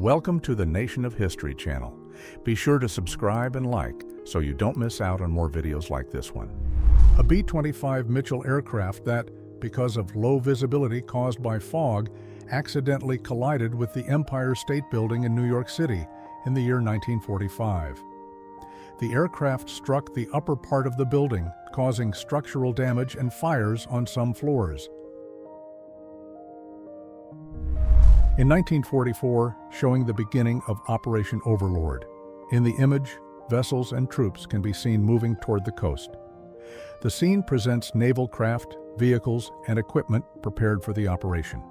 Welcome to the Nation of History channel. Be sure to subscribe and like so you don't miss out on more videos like this one. A B-25 Mitchell aircraft that, because of low visibility caused by fog, accidentally collided with the Empire State Building in New York City in the year 1945. The aircraft struck the upper part of the building, causing structural damage and fires on some floors. In 1944, showing the beginning of Operation Overlord. In the image, vessels and troops can be seen moving toward the coast. The scene presents naval craft, vehicles, and equipment prepared for the operation.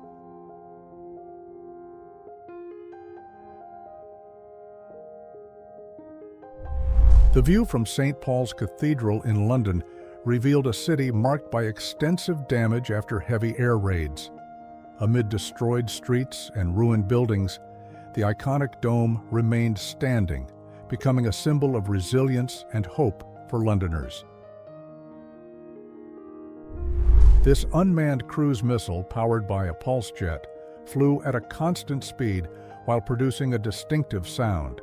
The view from St. Paul's Cathedral in London revealed a city marked by extensive damage after heavy air raids. Amid destroyed streets and ruined buildings, the iconic dome remained standing, becoming a symbol of resilience and hope for Londoners. This unmanned cruise missile, powered by a pulse jet, flew at a constant speed while producing a distinctive sound.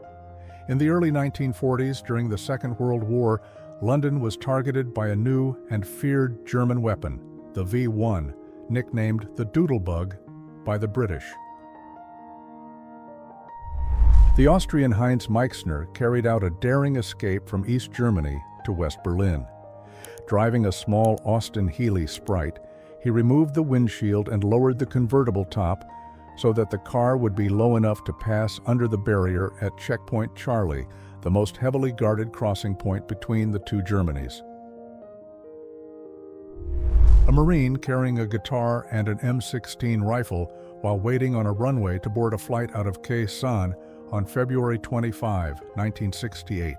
In the early 1940s, during the Second World War, London was targeted by a new and feared German weapon, the V-1, nicknamed the Doodlebug by the British. The Austrian Heinz Meixner carried out a daring escape from East Germany to West Berlin. Driving a small Austin Healey Sprite, he removed the windshield and lowered the convertible top so that the car would be low enough to pass under the barrier at Checkpoint Charlie, the most heavily guarded crossing point between the two Germanys. A Marine carrying a guitar and an M16 rifle while waiting on a runway to board a flight out of Khe Sanh on February 25, 1968.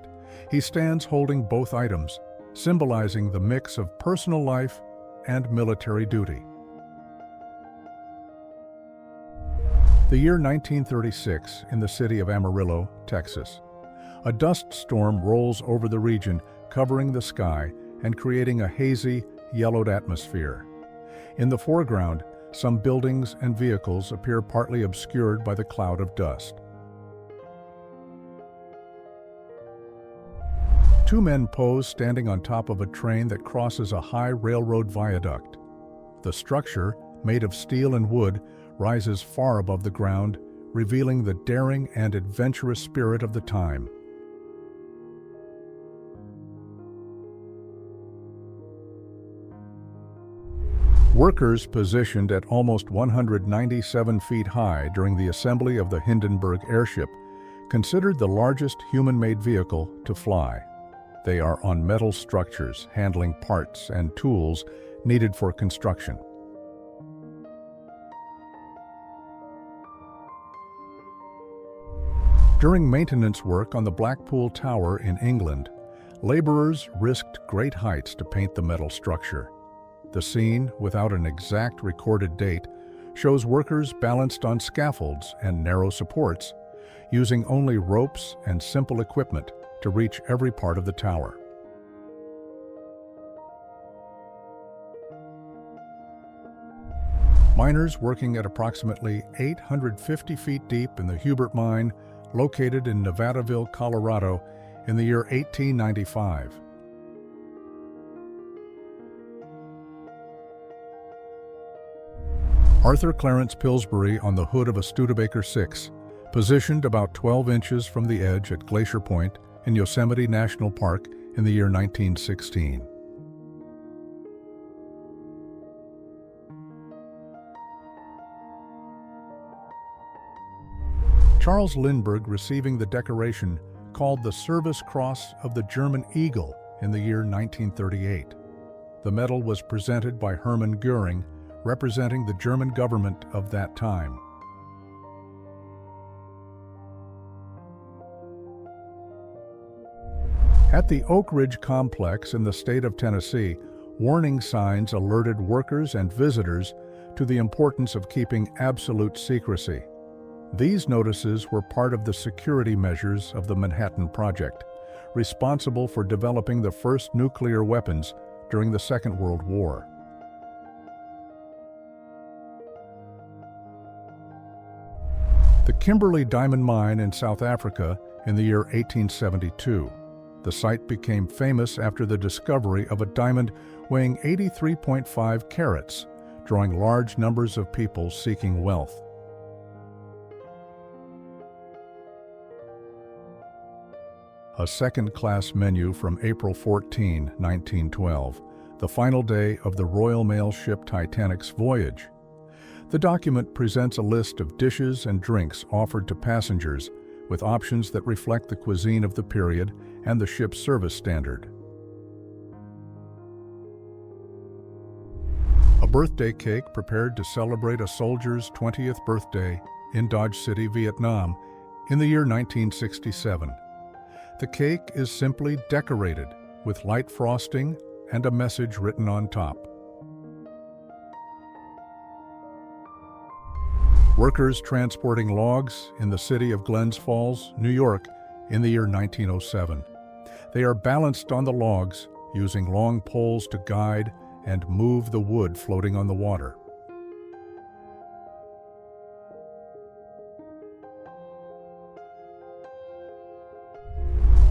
He stands holding both items, symbolizing the mix of personal life and military duty. The year 1936 in the city of Amarillo, Texas. A dust storm rolls over the region, covering the sky and creating a hazy, yellowed atmosphere. In the foreground, some buildings and vehicles appear partly obscured by the cloud of dust. Two men pose standing on top of a train that crosses a high railroad viaduct. The structure, made of steel and wood, rises far above the ground, revealing the daring and adventurous spirit of the time. Workers positioned at almost 197 feet high during the assembly of the Hindenburg airship considered the largest human-made vehicle to fly. They are on metal structures handling parts and tools needed for construction. During maintenance work on the Blackpool Tower in England, laborers risked great heights to paint the metal structure. The scene, without an exact recorded date, shows workers balanced on scaffolds and narrow supports, using only ropes and simple equipment to reach every part of the tower. Miners working at approximately 850 feet deep in the Hubert Mine, located in Nevadaville, Colorado, in the year 1895. Arthur Clarence Pillsbury on the hood of a Studebaker 6, positioned about 12 inches from the edge at Glacier Point in Yosemite National Park in the year 1916. Charles Lindbergh receiving the decoration called the Service Cross of the German Eagle in the year 1938. The medal was presented by Hermann Göring, representing the German government of that time. At the Oak Ridge complex in the state of Tennessee, warning signs alerted workers and visitors to the importance of keeping absolute secrecy. These notices were part of the security measures of the Manhattan Project, responsible for developing the first nuclear weapons during the Second World War. The Kimberley Diamond Mine in South Africa in the year 1872. The site became famous after the discovery of a diamond weighing 83.5 carats, drawing large numbers of people seeking wealth. A second-class menu from April 14, 1912, the final day of the Royal Mail ship Titanic's voyage. The document presents a list of dishes and drinks offered to passengers, with options that reflect the cuisine of the period and the ship's service standard. A birthday cake prepared to celebrate a soldier's 20th birthday in Dodge City, Vietnam, in the year 1967. The cake is simply decorated with light frosting and a message written on top. Workers transporting logs in the city of Glens Falls, New York, in the year 1907. They are balanced on the logs using long poles to guide and move the wood floating on the water.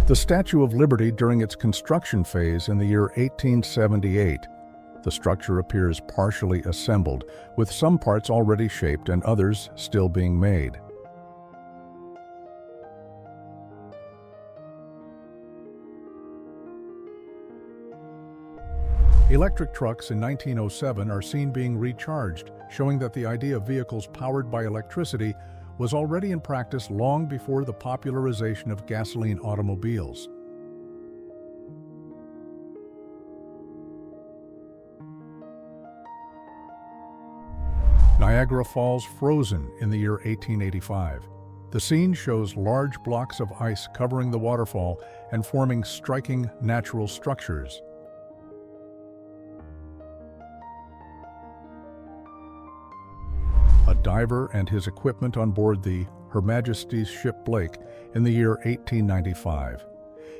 The Statue of Liberty during its construction phase in the year 1878. The structure appears partially assembled, with some parts already shaped and others still being made. Electric trucks in 1907 are seen being recharged, showing that the idea of vehicles powered by electricity was already in practice long before the popularization of gasoline automobiles. Niagara Falls frozen in the year 1885. The scene shows large blocks of ice covering the waterfall and forming striking natural structures. A diver and his equipment on board the Her Majesty's ship Blake in the year 1895.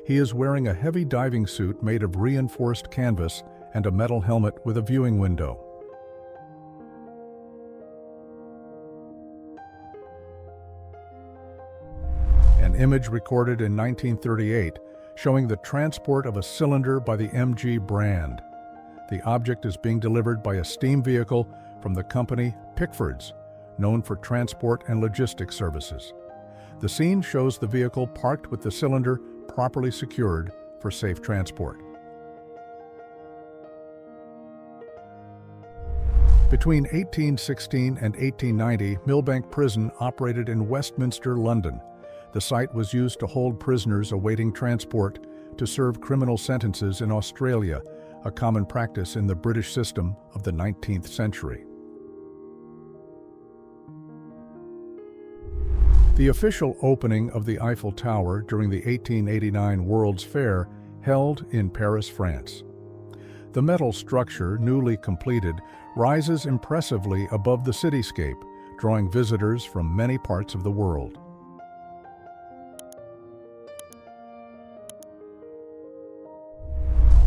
He is wearing a heavy diving suit made of reinforced canvas and a metal helmet with a viewing window. An image recorded in 1938 showing the transport of a cylinder by the MG brand. The object is being delivered by a steam vehicle from the company Pickford's, known for transport and logistics services. The scene shows the vehicle parked with the cylinder properly secured for safe transport. Between 1816 and 1890, Millbank Prison operated in Westminster, London. The site was used to hold prisoners awaiting transport to serve criminal sentences in Australia, a common practice in the British system of the 19th century. The official opening of the Eiffel Tower during the 1889 World's Fair held in Paris, France. The metal structure, newly completed, rises impressively above the cityscape, drawing visitors from many parts of the world.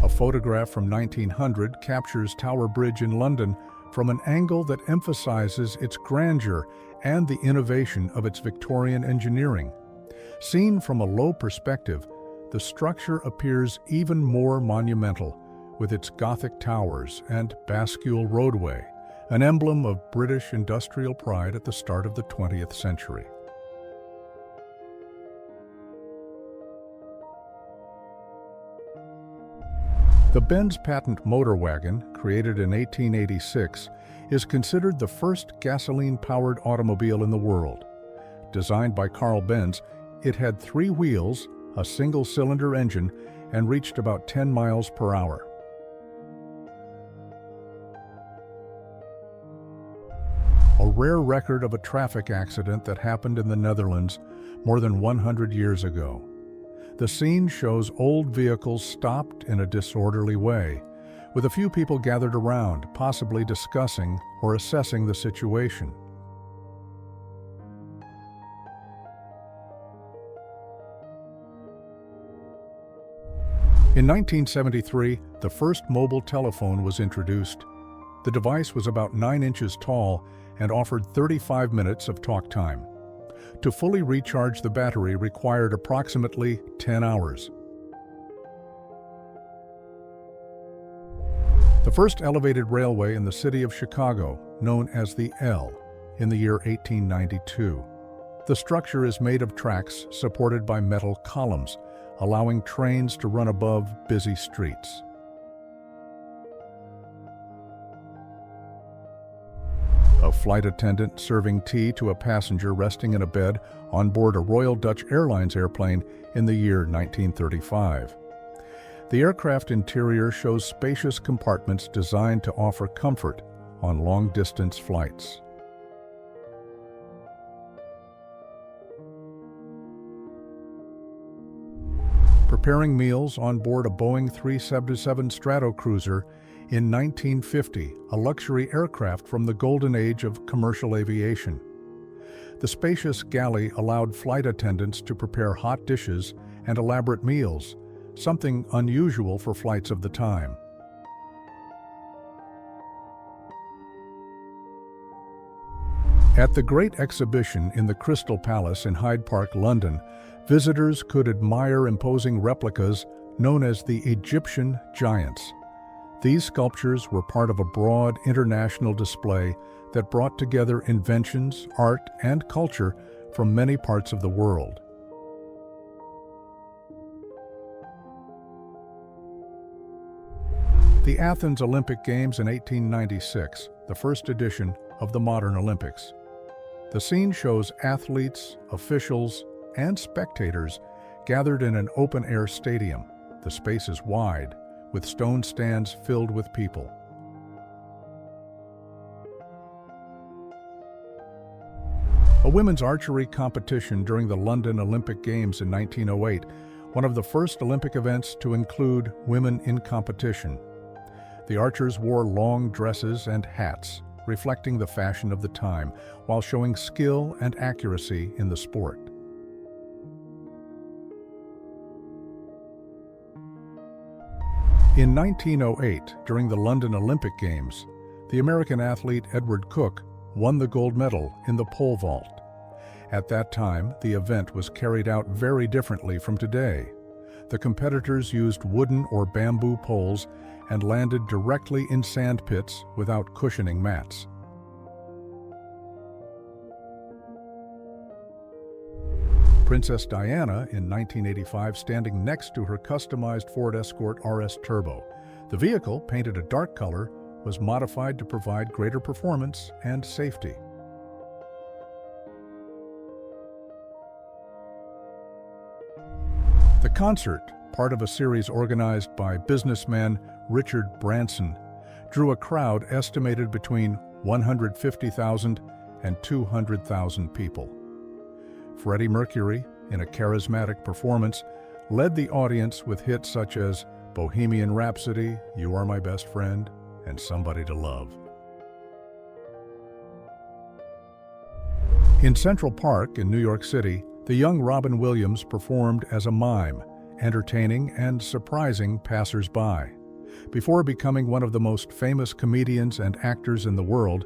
A photograph from 1900 captures Tower Bridge in London from an angle that emphasizes its grandeur and the innovation of its Victorian engineering. Seen from a low perspective, the structure appears even more monumental, with its Gothic towers and bascule roadway, an emblem of British industrial pride at the start of the 20th century. The Benz patent Motorwagen, created in 1886, is considered the first gasoline-powered automobile in the world. Designed by Karl Benz, it had 3 wheels, a single-cylinder engine, and reached about 10 miles per hour. A rare record of a traffic accident that happened in the Netherlands more than 100 years ago. The scene shows old vehicles stopped in a disorderly way, with a few people gathered around, possibly discussing or assessing the situation. In 1973, the first mobile telephone was introduced. The device was about 9 inches tall and offered 35 minutes of talk time. To fully recharge the battery required approximately 10 hours. The first elevated railway in the city of Chicago, known as the L, in the year 1892. The structure is made of tracks supported by metal columns, allowing trains to run above busy streets. A flight attendant serving tea to a passenger resting in a bed on board a Royal Dutch Airlines airplane in the year 1935. The aircraft interior shows spacious compartments designed to offer comfort on long-distance flights. Preparing meals on board a Boeing 777 Stratocruiser in 1950, a luxury aircraft from the golden age of commercial aviation. The spacious galley allowed flight attendants to prepare hot dishes and elaborate meals, something unusual for flights of the time. At the Great Exhibition in the Crystal Palace in Hyde Park, London, visitors could admire imposing replicas known as the Egyptian giants. These sculptures were part of a broad international display that brought together inventions, art, and culture from many parts of the world. The Athens Olympic Games in 1896, the first edition of the modern Olympics. The scene shows athletes, officials, and spectators gathered in an open-air stadium. The space is wide, with stone stands filled with people. A women's archery competition during the London Olympic Games in 1908, one of the first Olympic events to include women in competition. The archers wore long dresses and hats, reflecting the fashion of the time, while showing skill and accuracy in the sport. In 1908, during the London Olympic Games, the American athlete Edward Cook won the gold medal in the pole vault. At that time, the event was carried out very differently from today. The competitors used wooden or bamboo poles and landed directly in sand pits without cushioning mats. Princess Diana in 1985 standing next to her customized Ford Escort RS Turbo. The vehicle, painted a dark color, was modified to provide greater performance and safety. The concert, part of a series organized by businessman Richard Branson, drew a crowd estimated between 150,000 and 200,000 people. Freddie Mercury, in a charismatic performance, led the audience with hits such as Bohemian Rhapsody, You Are My Best Friend, and Somebody to Love. In Central Park in New York City, the young Robin Williams performed as a mime, entertaining and surprising passers-by. Before becoming one of the most famous comedians and actors in the world,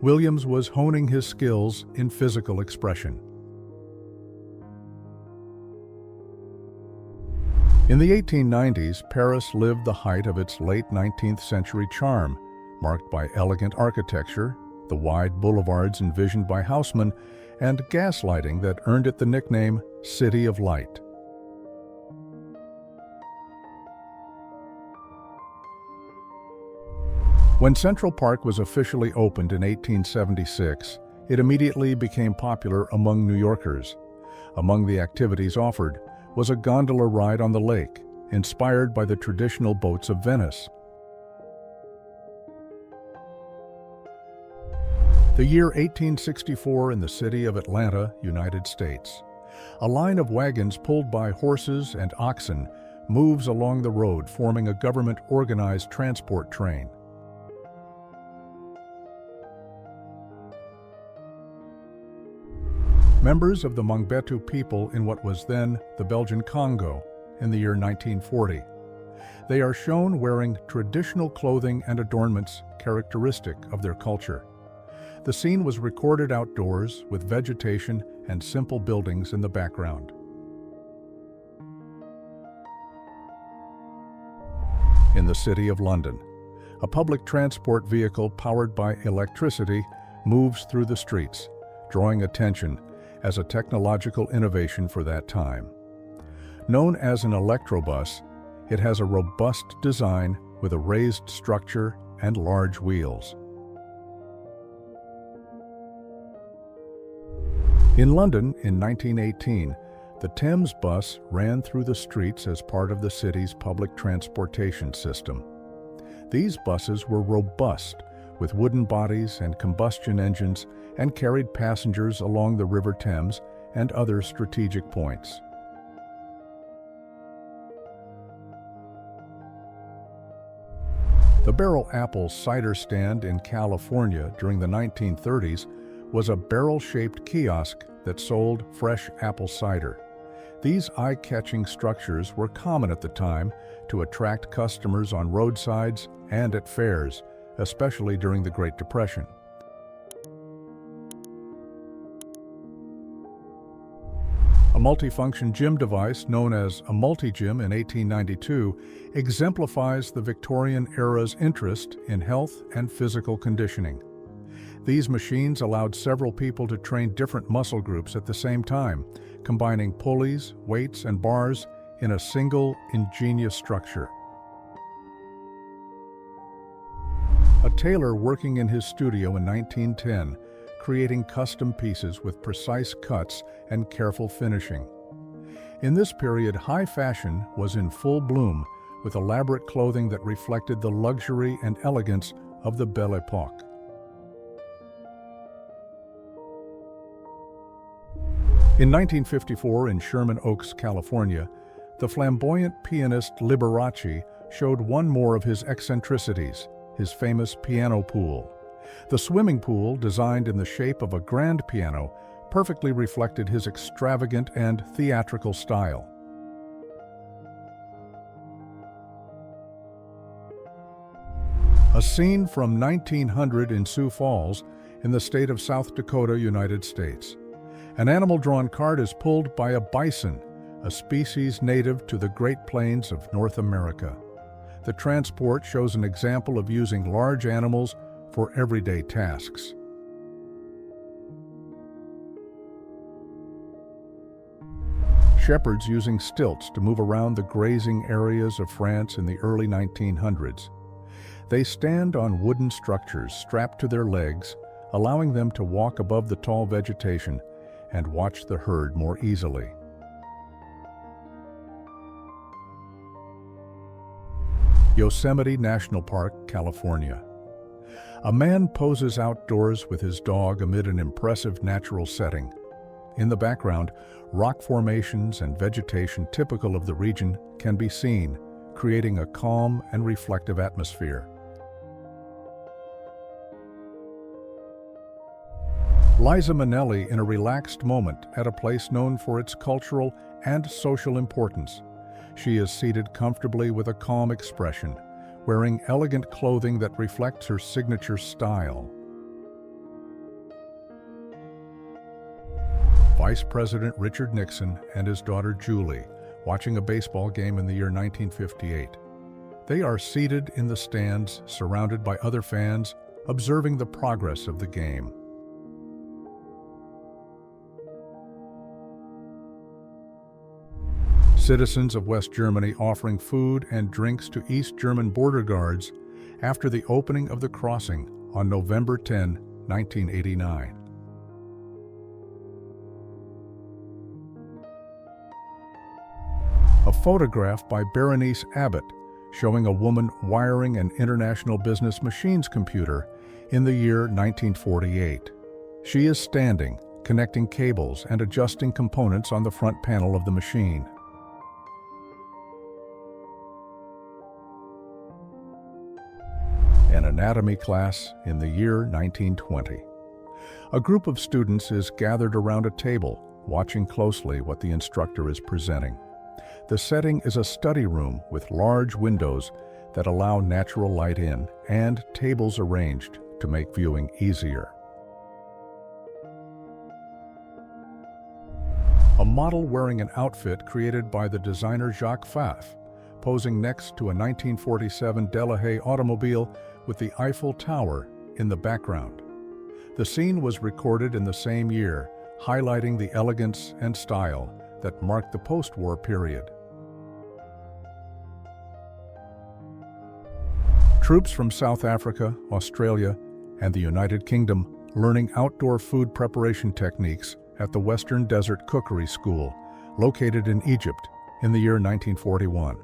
Williams was honing his skills in physical expression. In the 1890s, Paris lived the height of its late 19th century charm, marked by elegant architecture, the wide boulevards envisioned by Haussmann, and gaslighting that earned it the nickname City of Light. When Central Park was officially opened in 1876, it immediately became popular among New Yorkers. Among the activities offered was a gondola ride on the lake, inspired by the traditional boats of Venice. The year 1864 in the city of Atlanta, United States. A line of wagons pulled by horses and oxen moves along the road, forming a government-organized transport train. Members of the Mongbetu people in what was then the Belgian Congo in the year 1940. They are shown wearing traditional clothing and adornments characteristic of their culture. The scene was recorded outdoors with vegetation and simple buildings in the background. In the city of London, a public transport vehicle powered by electricity moves through the streets, drawing attention as a technological innovation for that time. Known as an electrobus, it has a robust design with a raised structure and large wheels. In London in 1918, the Thames bus ran through the streets as part of the city's public transportation system. These buses were robust, with wooden bodies and combustion engines, and carried passengers along the River Thames and other strategic points. The Barrel Apple cider stand in California during the 1930s was a barrel-shaped kiosk that sold fresh apple cider. These eye-catching structures were common at the time to attract customers on roadsides and at fairs, especially during the Great Depression. A multifunction gym device known as a multi-gym in 1892 exemplifies the Victorian era's interest in health and physical conditioning. These machines allowed several people to train different muscle groups at the same time, combining pulleys, weights, and bars in a single, ingenious structure. A tailor working in his studio in 1910, creating custom pieces with precise cuts and careful finishing. In this period, high fashion was in full bloom, with elaborate clothing that reflected the luxury and elegance of the Belle Epoque. In 1954, in Sherman Oaks, California, the flamboyant pianist Liberace showed one more of his eccentricities, his famous piano pool. The swimming pool, designed in the shape of a grand piano, perfectly reflected his extravagant and theatrical style. A scene from 1900 in Sioux Falls, in the state of South Dakota, United States. An animal-drawn cart is pulled by a bison, a species native to the Great Plains of North America. The transport shows an example of using large animals for everyday tasks. Shepherds using stilts to move around the grazing areas of France in the early 1900s. They stand on wooden structures strapped to their legs, allowing them to walk above the tall vegetation and watch the herd more easily. Yosemite National Park, California. A man poses outdoors with his dog amid an impressive natural setting. In the background, rock formations and vegetation typical of the region can be seen, creating a calm and reflective atmosphere. Liza Minnelli in a relaxed moment at a place known for its cultural and social importance. She is seated comfortably with a calm expression, wearing elegant clothing that reflects her signature style. Vice President Richard Nixon and his daughter Julie watching a baseball game in the year 1958. They are seated in the stands, surrounded by other fans, observing the progress of the game. Citizens of West Germany offering food and drinks to East German border guards after the opening of the crossing on November 10, 1989. A photograph by Berenice Abbott showing a woman wiring an International Business Machines computer in the year 1948. She is standing, connecting cables and adjusting components on the front panel of the machine. An anatomy class in the year 1920. A group of students is gathered around a table, watching closely what the instructor is presenting. The setting is a study room with large windows that allow natural light in and tables arranged to make viewing easier. A model wearing an outfit created by the designer Jacques Pfaff, posing next to a 1947 Delahaye automobile with the Eiffel Tower in the background. The scene was recorded in the same year, highlighting the elegance and style that marked the post-war period. Troops from South Africa, Australia, and the United Kingdom learning outdoor food preparation techniques at the Western Desert Cookery School, located in Egypt, in the year 1941.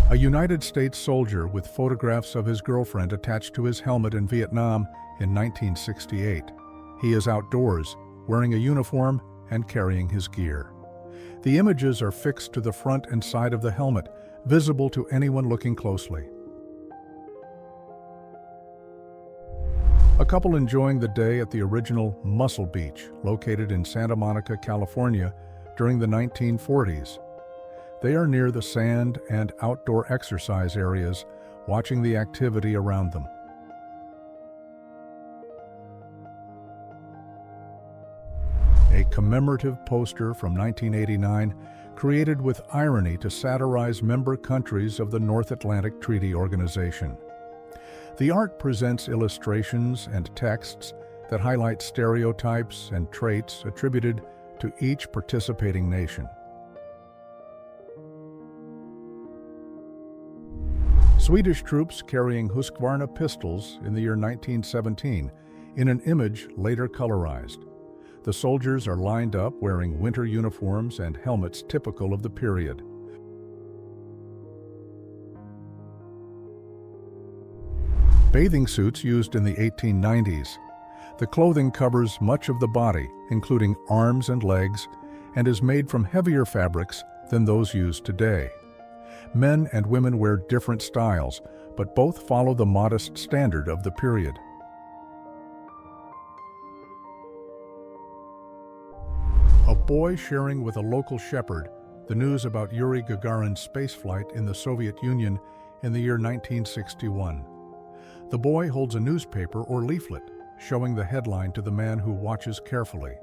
A United States soldier with photographs of his girlfriend attached to his helmet in Vietnam in 1968. He is outdoors, wearing a uniform and carrying his gear. The images are fixed to the front and side of the helmet, visible to anyone looking closely. A couple enjoying the day at the original Muscle Beach, located in Santa Monica, California, during the 1940s. They are near the sand and outdoor exercise areas, watching the activity around them. A commemorative poster from 1989, created with irony to satirize member countries of the North Atlantic Treaty Organization. The art presents illustrations and texts that highlight stereotypes and traits attributed to each participating nation. Swedish troops carrying Husqvarna pistols in the year 1917, in an image later colorized. The soldiers are lined up wearing winter uniforms and helmets typical of the period. Bathing suits used in the 1890s. The clothing covers much of the body, including arms and legs, and is made from heavier fabrics than those used today. Men and women wear different styles, but both follow the modest standard of the period. A boy sharing with a local shepherd the news about Yuri Gagarin's spaceflight in the Soviet Union in the year 1961. The boy holds a newspaper or leaflet, showing the headline to the man who watches carefully.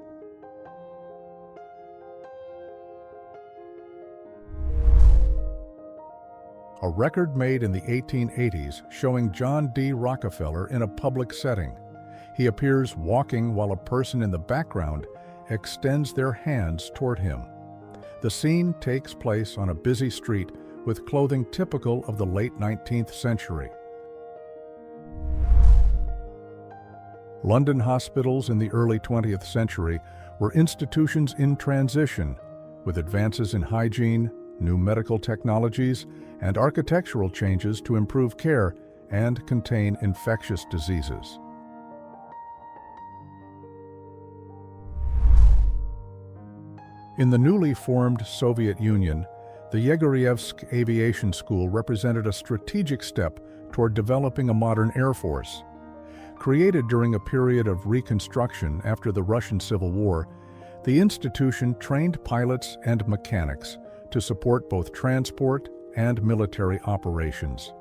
A record made in the 1880s showing John D. Rockefeller in a public setting. He appears walking while a person in the background extends their hands toward him. The scene takes place on a busy street with clothing typical of the late 19th century. London hospitals in the early 20th century were institutions in transition, with advances in hygiene, new medical technologies, and architectural changes to improve care and contain infectious diseases. In the newly formed Soviet Union, the Yegorevsk Aviation School represented a strategic step toward developing a modern air force. Created during a period of reconstruction after the Russian Civil War, the institution trained pilots and mechanics to support both transport and military operations.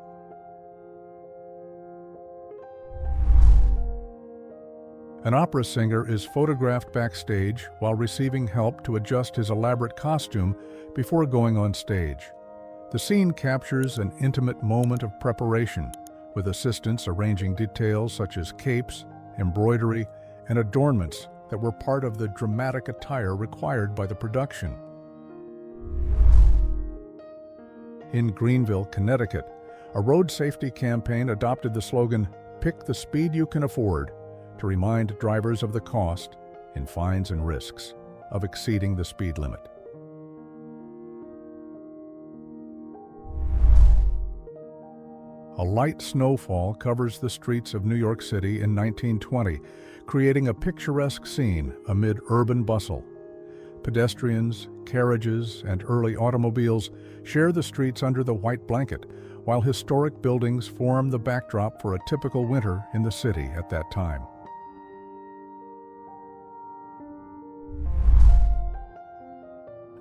An opera singer is photographed backstage while receiving help to adjust his elaborate costume before going on stage. The scene captures an intimate moment of preparation, with assistants arranging details such as capes, embroidery, and adornments that were part of the dramatic attire required by the production. In Greenville, Connecticut, a road safety campaign adopted the slogan, "Pick the speed you can afford," to remind drivers of the cost, in fines and risks, of exceeding the speed limit. A light snowfall covers the streets of New York City in 1920, creating a picturesque scene amid urban bustle. Pedestrians, carriages, and early automobiles share the streets under the white blanket, while historic buildings form the backdrop for a typical winter in the city at that time.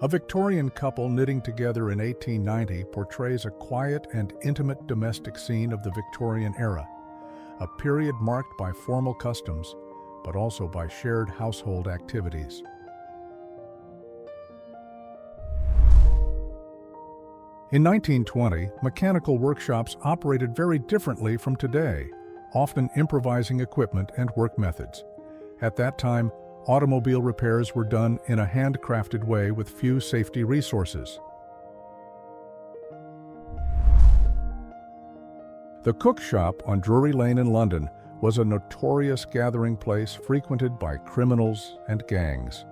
A Victorian couple knitting together in 1890 portrays a quiet and intimate domestic scene of the Victorian era. a period marked by formal customs, but also by shared household activities. In 1920, mechanical workshops operated very differently from today, often improvising equipment and work methods. At that time, automobile repairs were done in a handcrafted way with few safety resources. The Cook Shop on Drury Lane in London was a notorious gathering place frequented by criminals and gangs.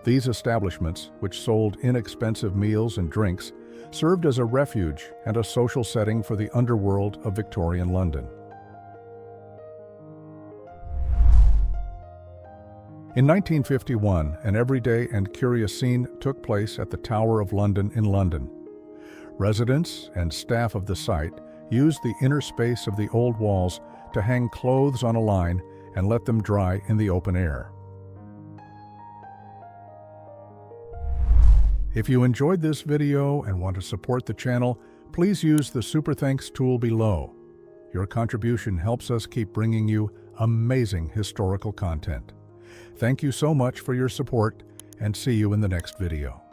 These establishments, which sold inexpensive meals and drinks, served as a refuge and a social setting for the underworld of Victorian London. In 1951, an everyday and curious scene took place at the Tower of London in London. Residents and staff of the site used the inner space of the old walls to hang clothes on a line and let them dry in the open air. If you enjoyed this video and want to support the channel, please use the Super Thanks tool below. Your contribution helps us keep bringing you amazing historical content. Thank you so much for your support, and see you in the next video.